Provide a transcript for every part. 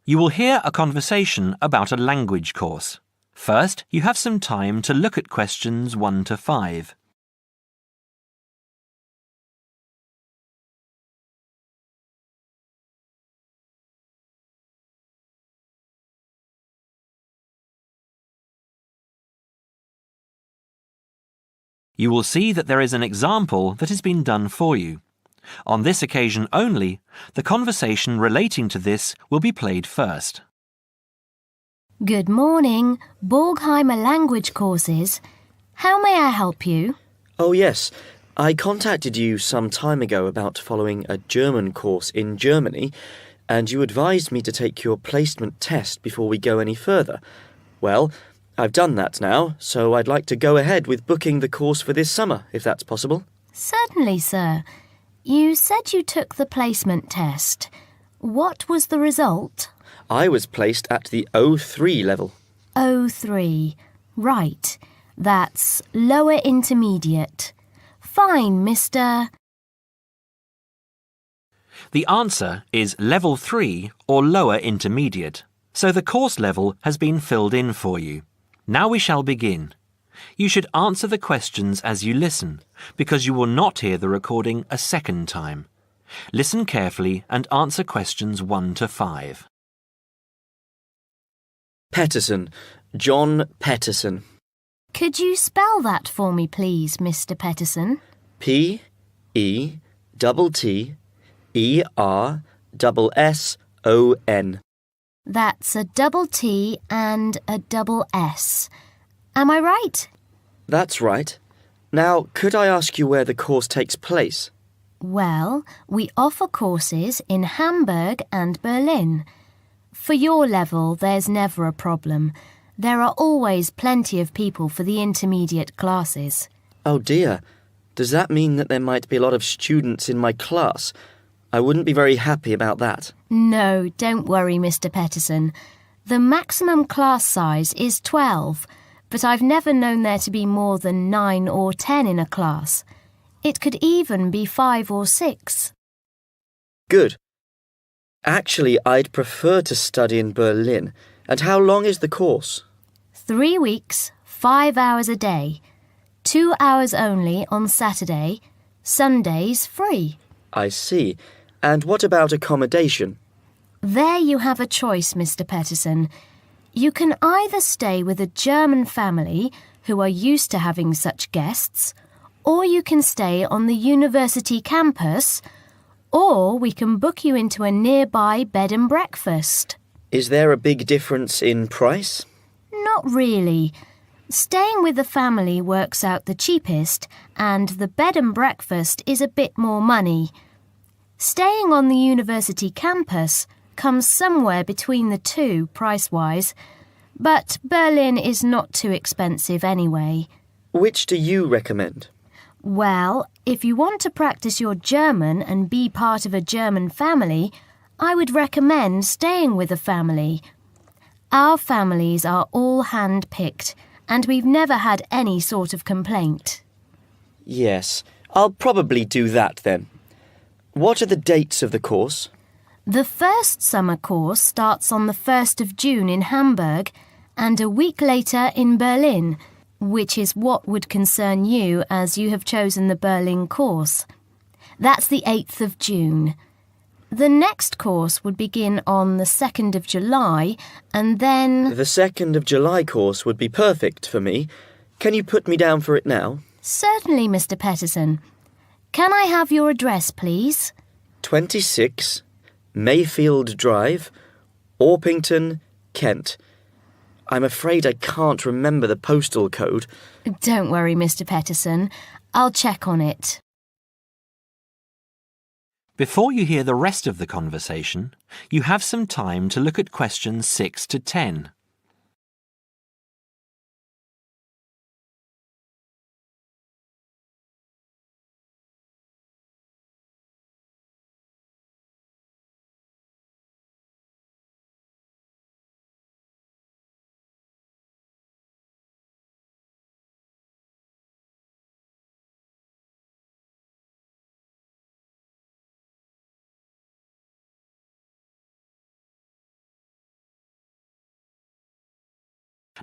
You will hear a conversation about a language course. First, you have some time to look at questions 1 to 5. You will see that there is an example that has been done for you. On this occasion only, the conversation relating to this will be played first. Good morning, Borgheimer Language Courses. How may I help you? Oh yes, I contacted you some time ago about following a German course in Germany, and you advised me to take your placement test before we go any further. Well, I've done that now, so I'd like to go ahead with booking the course for this summer, if that's possible. Certainly, sir. You said you took the placement test. What was the result? I was placed at the O3 level. O3. Right. That's lower intermediate. Fine, Mr. The answer is level 3 or lower intermediate, so the course level has been filled in for you. Now we shall begin. You should answer the questions as you listen, because you will not hear the recording a second time. Listen carefully and answer questions 1 to 5. Petterson. John Petterson. Could you spell that for me, please, Mr. Petterson? P-E-T-T-E-R-S-S-O-N. That's a double T and a double S. Am I right? That's right. Now, could I ask you where the course takes place? Well, we offer courses in Hamburg and Berlin. For your level, there's never a problem. There are always plenty of people for the intermediate classes. Oh dear. Does that mean that there might be a lot of students in my class? I wouldn't be very happy about that. No, don't worry, Mr. Petterson. The maximum class size is 12, but I've never known there to be more than 9 or 10 in a class. It could even be 5 or 6. Good. Actually, I'd prefer to study in Berlin. And how long is the course? 3 weeks, 5 hours a day. 2 hours only on Saturday. Sundays free. I see. And what about accommodation? There you have a choice, Mr. Petterson. You can either stay with a German family who are used to having such guests, or you can stay on the university campus, or we can book you into a nearby bed and breakfast. Is there a big difference in price? Not really. Staying with the family works out the cheapest, and the bed and breakfast is a bit more money. Staying on the university campus comes somewhere between the two price-wise, but Berlin is not too expensive anyway. Which do you recommend? Well, if you want to practice your German and be part of a German family, I would recommend staying with a family. Our families are all hand-picked, and we've never had any sort of complaint. Yes, I'll probably do that then. What are the dates of the course? The first summer course starts on the 1st of June in Hamburg and a week later in Berlin, which is what would concern you as you have chosen the Berlin course. That's the 8th of June. The next course would begin on the 2nd of July and then... The 2nd of July course would be perfect for me. Can you put me down for it now? Certainly, Mr. Petterson. Can I have your address, please? 26 Mayfield Drive, Orpington, Kent. I'm afraid I can't remember the postal code. Don't worry, Mr. Petterson. I'll check on it. Before you hear the rest of the conversation, you have some time to look at questions 6 to 10.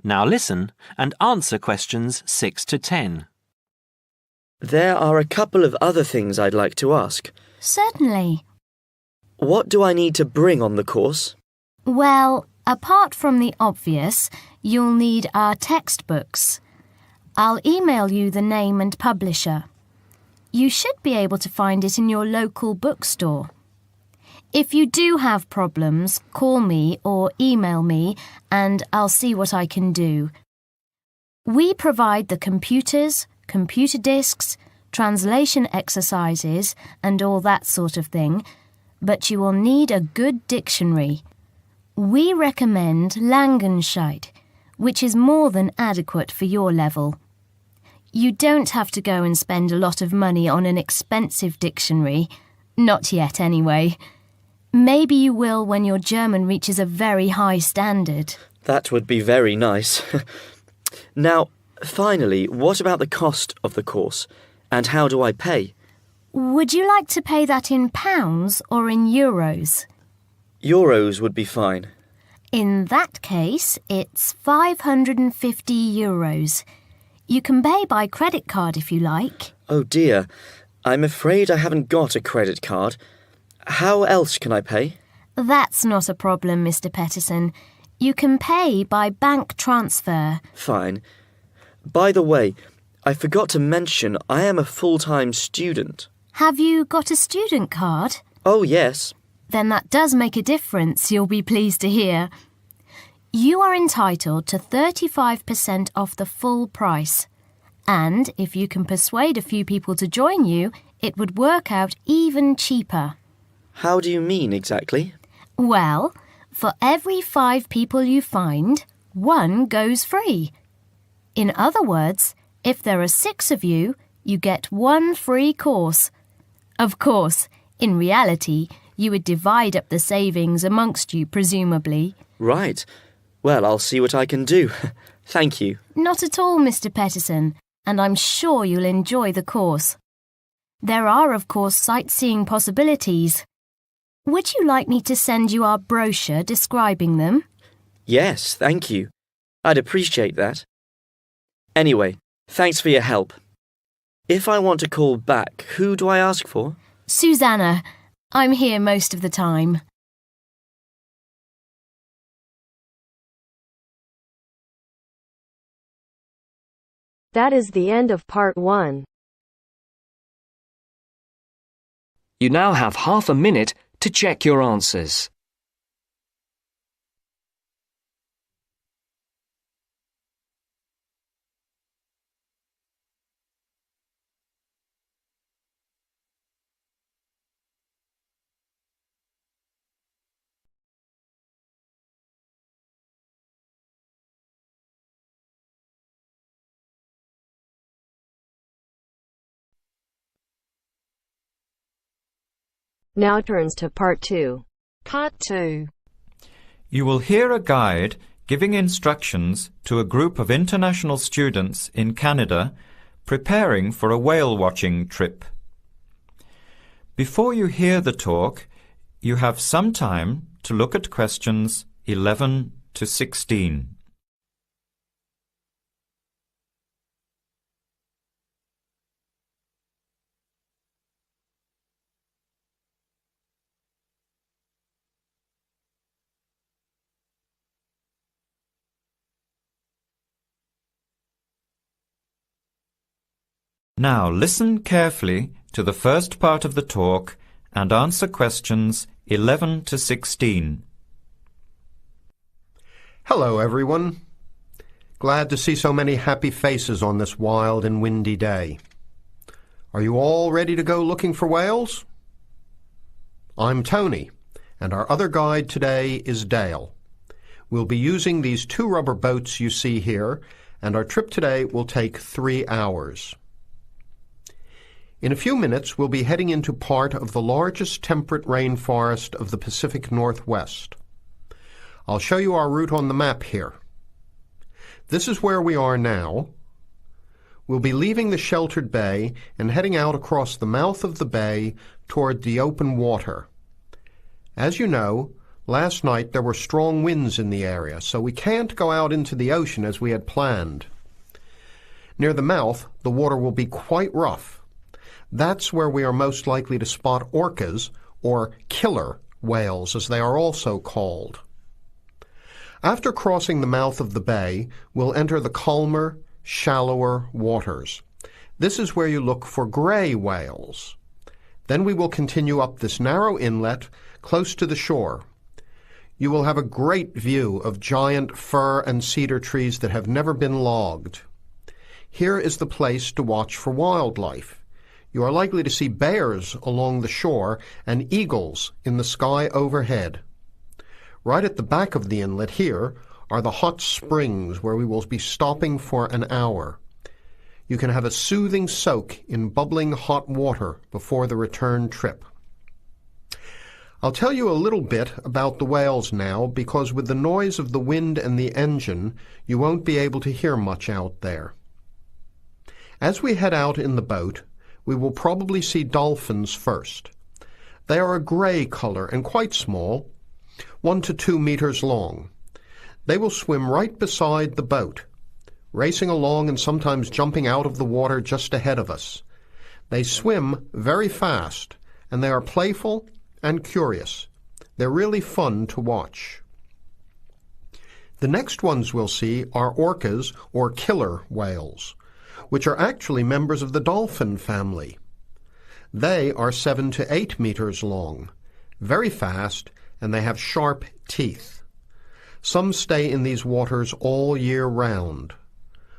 Now listen and answer questions 6 to 10. There are a couple of other things I'd like to ask. Certainly. What do I need to bring on the course? Well, apart from the obvious, you'll need our textbooks. I'll email you the name and publisher. You should be able to find it in your local bookstore. If you do have problems, call me or email me and I'll see what I can do. We provide the computers, computer disks, translation exercises and all that sort of thing, but you will need a good dictionary. We recommend Langenscheidt, which is more than adequate for your level. You don't have to go and spend a lot of money on an expensive dictionary. Not yet, anyway. Maybe you will when your German reaches a very high standard. That would be very nice. Now, finally, what about the cost of the course? And how do I pay? Would you like to pay that in pounds or in euros? Euros would be fine. In that case, it's 550 euros. You can pay by credit card if you like. Oh dear, I'm afraid I haven't got a credit card. How else can I pay? That's not a problem, Mr. Peterson. You can pay by bank transfer. Fine. By the way, I forgot to mention I am a full-time student. Have you got a student card? Oh, yes. Then that does make a difference, you'll be pleased to hear. You are entitled to 35% off the full price. And if you can persuade a few people to join you, it would work out even cheaper. How do you mean exactly? Well, for every 5 people you find, 1 goes free. In other words, if there are 6 of you, you get 1 free course. Of course, in reality, you would divide up the savings amongst you, presumably. Right. Well, I'll see what I can do. Thank you. Not at all, Mr. Peterson, and I'm sure you'll enjoy the course. There are, of course, sightseeing possibilities. Would you like me to send you our brochure describing them? Yes, thank you. I'd appreciate that. Anyway, thanks for your help. If I want to call back, who do I ask for? Susanna. I'm here most of the time. That is the end of part 1. You now have half a minute to check your answers. Now turns to part 2. Part 2. You will hear a guide giving instructions to a group of international students in Canada preparing for a whale watching trip. Before you hear the talk, you have some time to look at questions 11 to 16. Now listen carefully to the first part of the talk and answer questions 11 to 16. Hello, everyone. Glad to see so many happy faces on this wild and windy day. Are you all ready to go looking for whales? I'm Tony, and our other guide today is Dale. We'll be using these 2 rubber boats you see here, and our trip today will take 3 hours. In a few minutes, we'll be heading into part of the largest temperate rainforest of the Pacific Northwest. I'll show you our route on the map here. This is where we are now. We'll be leaving the sheltered bay and heading out across the mouth of the bay toward the open water. As you know, Last night there were strong winds in the area, so we can't go out into the ocean as we had planned. Near the mouth, the water will be quite rough. That's where we are most likely to spot orcas, or killer whales, as they are also called. After crossing the mouth of the bay, we'll enter the calmer, shallower waters. This is where you look for gray whales. Then we will continue up this narrow inlet close to the shore. You will have a great view of giant fir and cedar trees that have never been logged. Here is the place to watch for wildlife. You are likely to see bears along the shore and eagles in the sky overhead. Right at the back of the inlet here are the hot springs where we will be stopping for an hour. You can have a soothing soak in bubbling hot water before the return trip. I'll tell you a little bit about the whales now, because with the noise of the wind and the engine, you won't be able to hear much out there. As we head out in the boat, we will probably see dolphins first. They are a gray color and quite small, 1 to 2 meters long. They will swim right beside the boat, racing along and sometimes jumping out of the water just ahead of us. They swim very fast, and they are playful and curious. They're really fun to watch. The next ones we'll see are orcas, or killer whales, which are actually members of the dolphin family. They are 7 to 8 meters long, very fast, and they have sharp teeth. Some stay in these waters all year round.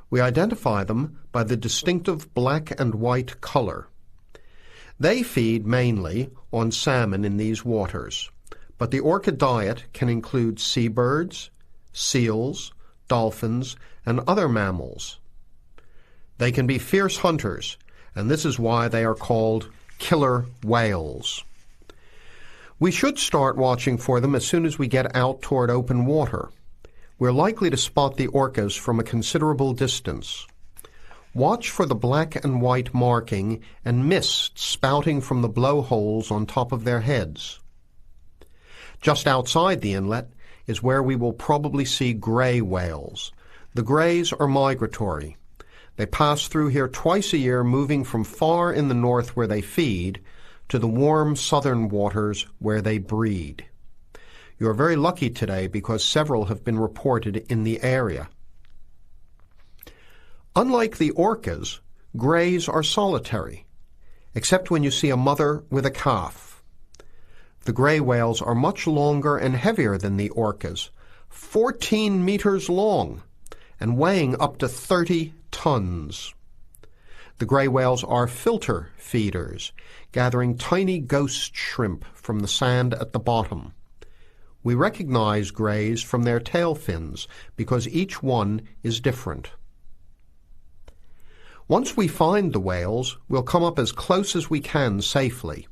We identify them by the distinctive black and white color. They feed mainly on salmon in these waters, but the orca diet can include seabirds, seals, dolphins, and other mammals. They can be fierce hunters, and this is why they are called killer whales. We should start watching for them as soon as we get out toward open water. We're likely to spot the orcas from a considerable distance. Watch for the black and white marking and mist spouting from the blowholes on top of their heads. Just outside the inlet is where we will probably see gray whales. The grays are migratory. They pass through here twice a year, moving from far in the north where they feed to the warm southern waters where they breed. You are very lucky today because several have been reported in the area. Unlike the orcas, grays are solitary, except when you see a mother with a calf. The gray whales are much longer and heavier than the orcas, 14 meters long, and weighing up to 30 tons. The gray whales are filter feeders, gathering tiny ghost shrimp from the sand at the bottom. We recognize grays from their tail fins because each one is different. Once we find the whales, we'll come up as close as we can safely.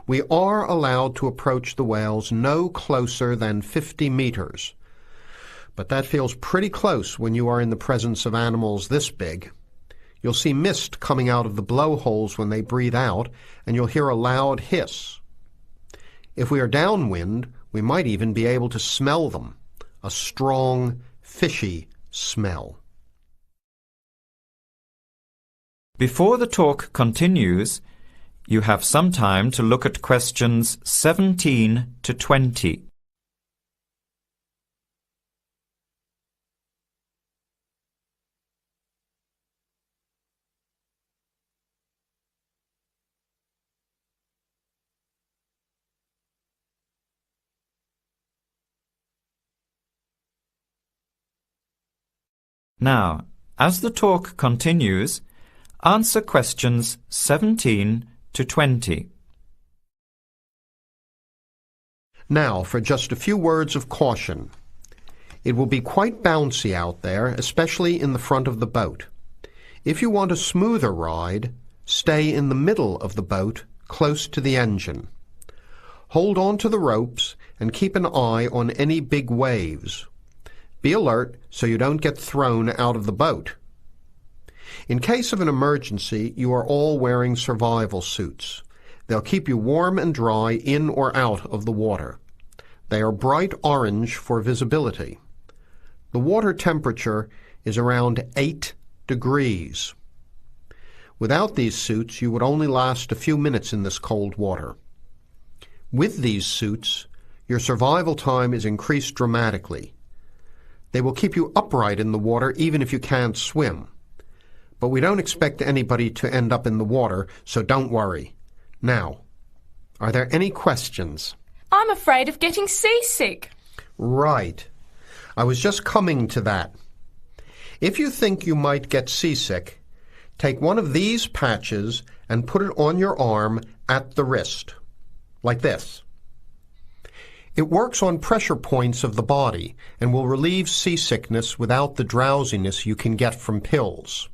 We are allowed to approach the whales no closer than 50 meters, but that feels pretty close when you are in the presence of animals this big. You'll see mist coming out of the blowholes when they breathe out, and you'll hear a loud hiss. If we are downwind, we might even be able to smell them, a strong, fishy smell. Before the talk continues, you have some time to look at questions 17 to 20. Now, as the talk continues, answer questions 17 to 20. Now, for just a few words of caution. It will be quite bouncy out there, especially in the front of the boat. If you want a smoother ride, stay in the middle of the boat, close to the engine. Hold on to the ropes and keep an eye on any big waves. Be alert so you don't get thrown out of the boat. In case of an emergency, you are all wearing survival suits. They'll keep you warm and dry in or out of the water. They are bright orange for visibility. The water temperature is around 8 degrees. Without these suits, you would only last a few minutes in this cold water. With these suits, your survival time is increased dramatically. They will keep you upright in the water even if you can't swim. But we don't expect anybody to end up in the water, so don't worry. Now, are there any questions? I'm afraid of getting seasick. Right. I was just coming to that. If you think you might get seasick, take one of these patches and put it on your arm at the wrist, like this. It works on pressure points of the body and will relieve seasickness without the drowsiness you can get from pills.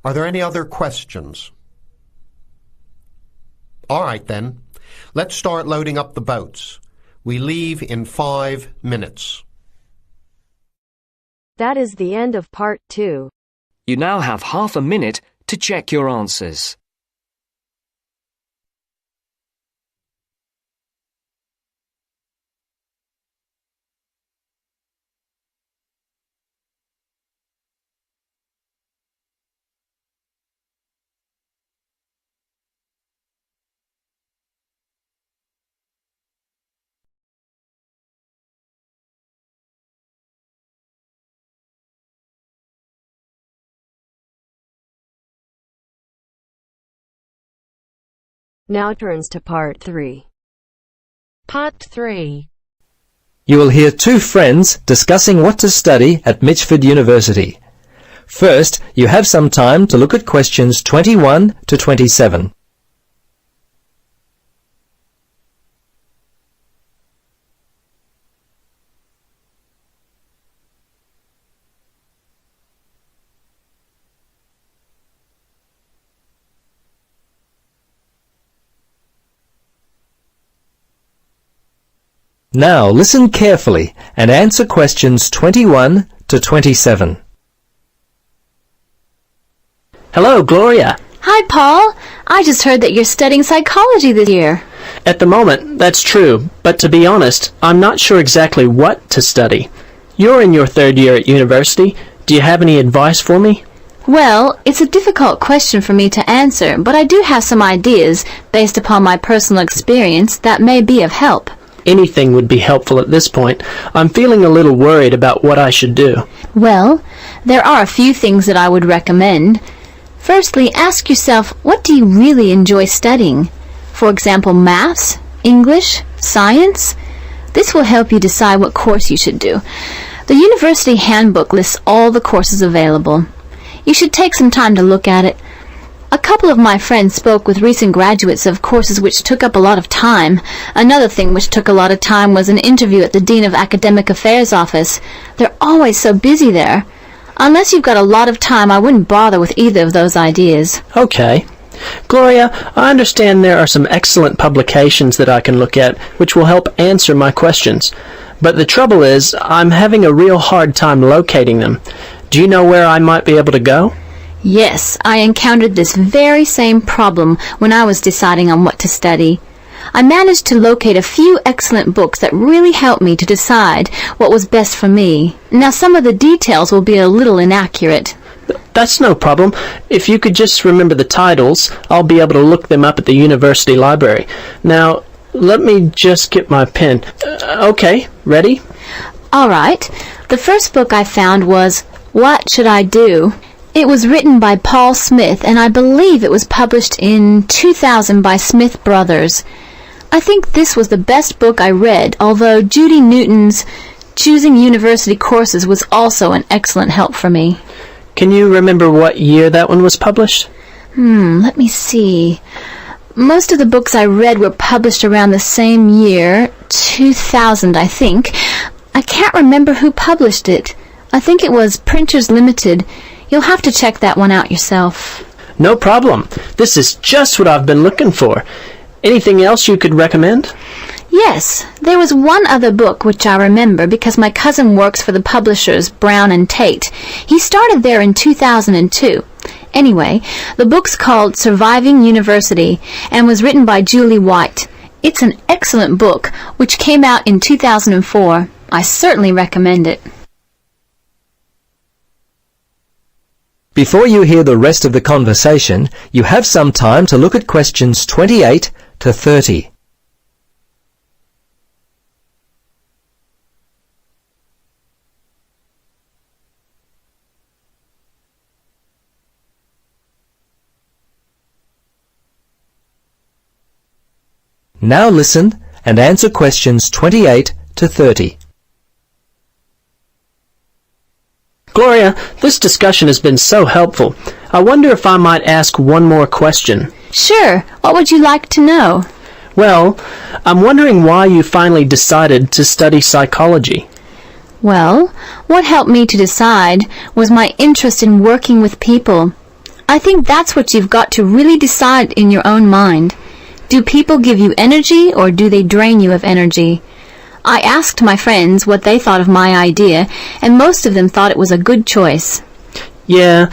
Are there any other questions? All right, then. Let's start loading up the boats. We leave in 5 minutes. That is the end of part 2. You now have half a minute to check your answers. Now turns to part 3. Part 3. You will hear two friends discussing what to study at Mitchford University. First, you have some time to look at questions 21 to 27. Now listen carefully and answer questions 21 to 27. Hello, Gloria. Hi, Paul. I just heard that you're studying psychology this year. At the moment, that's true, but to be honest, I'm not sure exactly what to study. You're in your 3rd year at university. Do you have any advice for me? Well, it's a difficult question for me to answer, but I do have some ideas based upon my personal experience that may be of help. Anything would be helpful at this point. I'm feeling a little worried about what I should do. Well, there are a few things that I would recommend. Firstly, ask yourself, what do you really enjoy studying? For example, maths, English, science? This will help you decide what course you should do. The university handbook lists all the courses available. You should take some time to look at it. A couple of my friends spoke with recent graduates of courses which took up a lot of time. Another thing which took a lot of time was an interview at the Dean of Academic Affairs office. They're always so busy there. Unless you've got a lot of time, I wouldn't bother with either of those ideas. Okay. Gloria, I understand there are some excellent publications that I can look at which will help answer my questions. But the trouble is, I'm having a real hard time locating them. Do you know where I might be able to go? Yes, I encountered this very same problem when I was deciding on what to study. I managed to locate a few excellent books that really helped me to decide what was best for me. Now, some of the details will be a little inaccurate. That's no problem. If you could just remember the titles, I'll be able to look them up at the university library. Now, let me just get my pen. Okay, ready? All right. The first book I found was What Should I Do? It was written by Paul Smith, and I believe it was published in 2000 by Smith Brothers. I think this was the best book I read, although Judy Newton's Choosing University Courses was also an excellent help for me. Can you remember what year that one was published? Let me see. Most of the books I read were published around the same year, 2000, I think. I can't remember who published it. I think it was Printers Limited. You'll have to check that one out yourself. No problem. This is just what I've been looking for. Anything else you could recommend? Yes, there was one other book which I remember because my cousin works for the publishers Brown and Tate. He started there in 2002. Anyway, the book's called Surviving University and was written by Julie White. It's an excellent book, which came out in 2004. I certainly recommend it. Before you hear the rest of the conversation, you have some time to look at questions 28 to 30. Now listen and answer questions 28 to 30. Gloria, this discussion has been so helpful. I wonder if I might ask one more question. Sure. What would you like to know? Well, I'm wondering why you finally decided to study psychology. Well, what helped me to decide was my interest in working with people. I think that's what you've got to really decide in your own mind. Do people give you energy or do they drain you of energy? I asked my friends what they thought of my idea, and most of them thought it was a good choice. Yeah,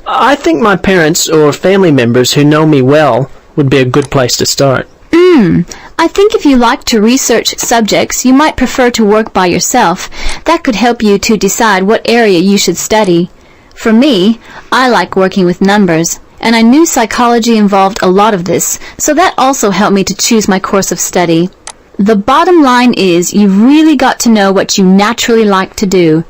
I think my parents or family members who know me well would be a good place to start. I think if you like to research subjects, you might prefer to work by yourself. That could help you to decide what area you should study. For me, I like working with numbers, and I knew psychology involved a lot of this, so that also helped me to choose my course of study. The bottom line is you've really got to know what you naturally like to do.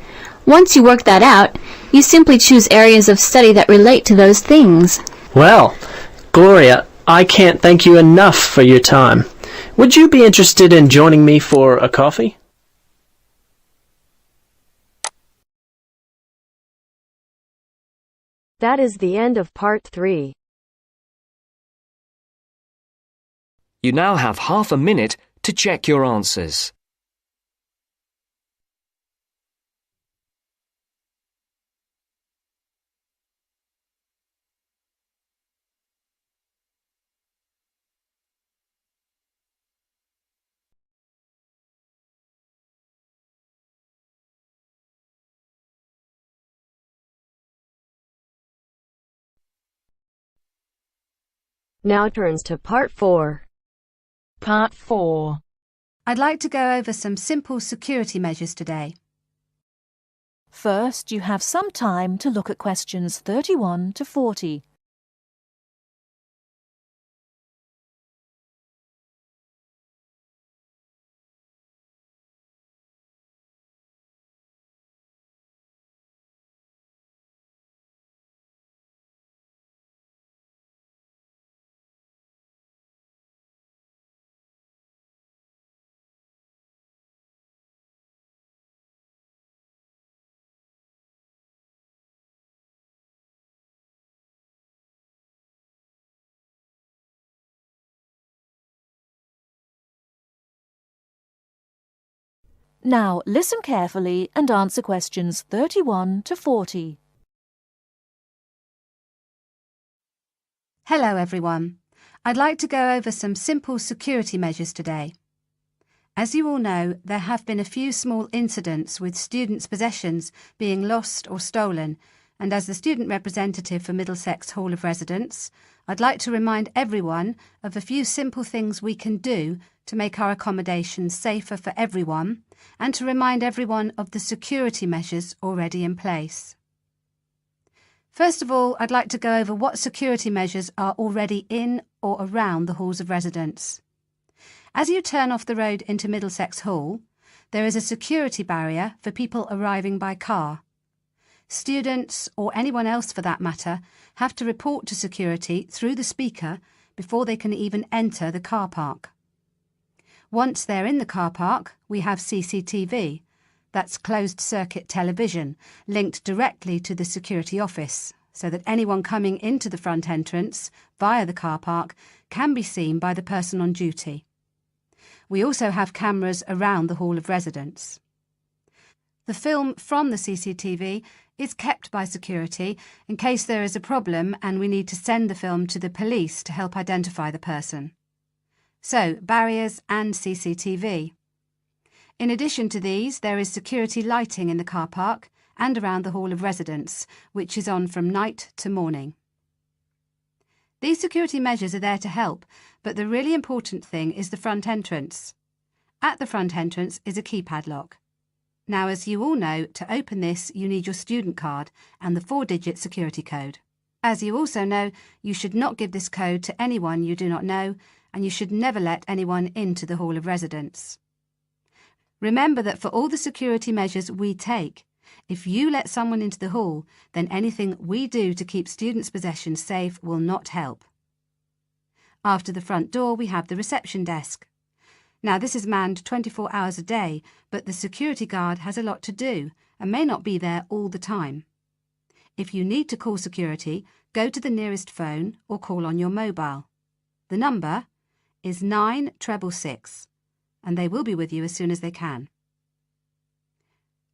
Once you work that out, you simply choose areas of study that relate to those things. Well, Gloria, I can't thank you enough for your time. Would you be interested in joining me for a coffee? That is the end of part 3. You now have half a minute to check your answers. Now turns to part 4. Part 4. I'd like to go over some simple security measures today. First, you have some time to look at questions 31 to 40. Now listen carefully and answer questions 31 to 40. Hello everyone. I'd like to go over some simple security measures today. As you all know, there have been a few small incidents with students' possessions being lost or stolen, and as the student representative for Middlesex Hall of Residence, I'd like to remind everyone of a few simple things we can do to make our accommodations safer for everyone, and to remind everyone of the security measures already in place. First of all, I'd like to go over what security measures are already in or around the halls of residence. As you turn off the road into Middlesex Hall, there is a security barrier for people arriving by car. Students, or anyone else for that matter, have to report to security through the speaker before they can even enter the car park. Once they're in the car park, we have CCTV, that's closed-circuit television, linked directly to the security office, so that anyone coming into the front entrance via the car park can be seen by the person on duty. We also have cameras around the Hall of Residence. The film from the CCTV is kept by security in case there is a problem and we need to send the film to the police to help identify the person. So, barriers and CCTV. In addition to these, there is security lighting in the car park and around the Hall of Residence, which is on from night to morning. These security measures are there to help, but the really important thing is the front entrance. At the front entrance is a keypad lock. Now, as you all know, to open this you need your student card and the 4-digit security code. As you also know, you should not give this code to anyone you do not know, and you should never let anyone into the Hall of Residence. Remember that for all the security measures we take, if you let someone into the hall, then anything we do to keep students' possessions safe will not help. After the front door, we have the reception desk. Now, this is manned 24 hours a day, but the security guard has a lot to do and may not be there all the time. If you need to call security, go to the nearest phone or call on your mobile. The number is 9666, and they will be with you as soon as they can.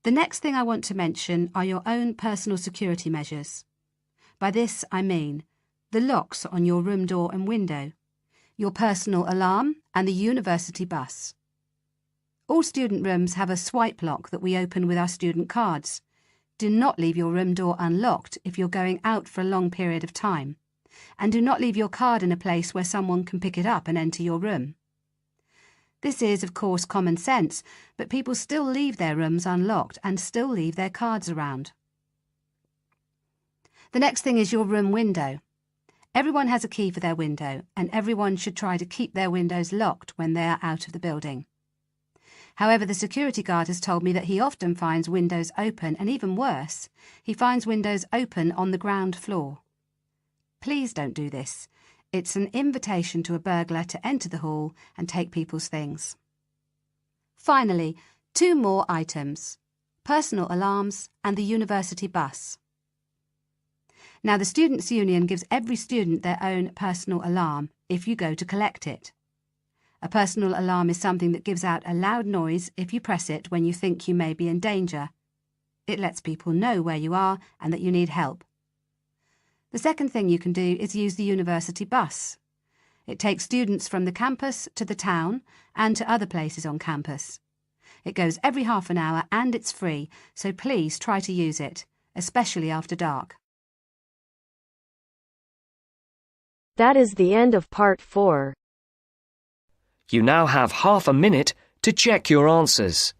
The next thing I want to mention are your own personal security measures. By this I mean the locks on your room door and window, your personal alarm and the university bus. All student rooms have a swipe lock that we open with our student cards. Do not leave your room door unlocked if you're going out for a long period of time, and do not leave your card in a place where someone can pick it up and enter your room. This is, of course, common sense, but people still leave their rooms unlocked and still leave their cards around. The next thing is your room window. Everyone has a key for their window, and everyone should try to keep their windows locked when they are out of the building. However, the security guard has told me that he often finds windows open, and even worse, he finds windows open on the ground floor. Please don't do this. It's an invitation to a burglar to enter the hall and take people's things. Finally, 2 more items: personal alarms and the university bus. Now, the Students' Union gives every student their own personal alarm if you go to collect it. A personal alarm is something that gives out a loud noise if you press it when you think you may be in danger. It lets people know where you are and that you need help. The second thing you can do is use the university bus. It takes students from the campus to the town and to other places on campus. It goes every half an hour and it's free, so please try to use it, especially after dark. That is the end of part 4. You now have half a minute to check your answers.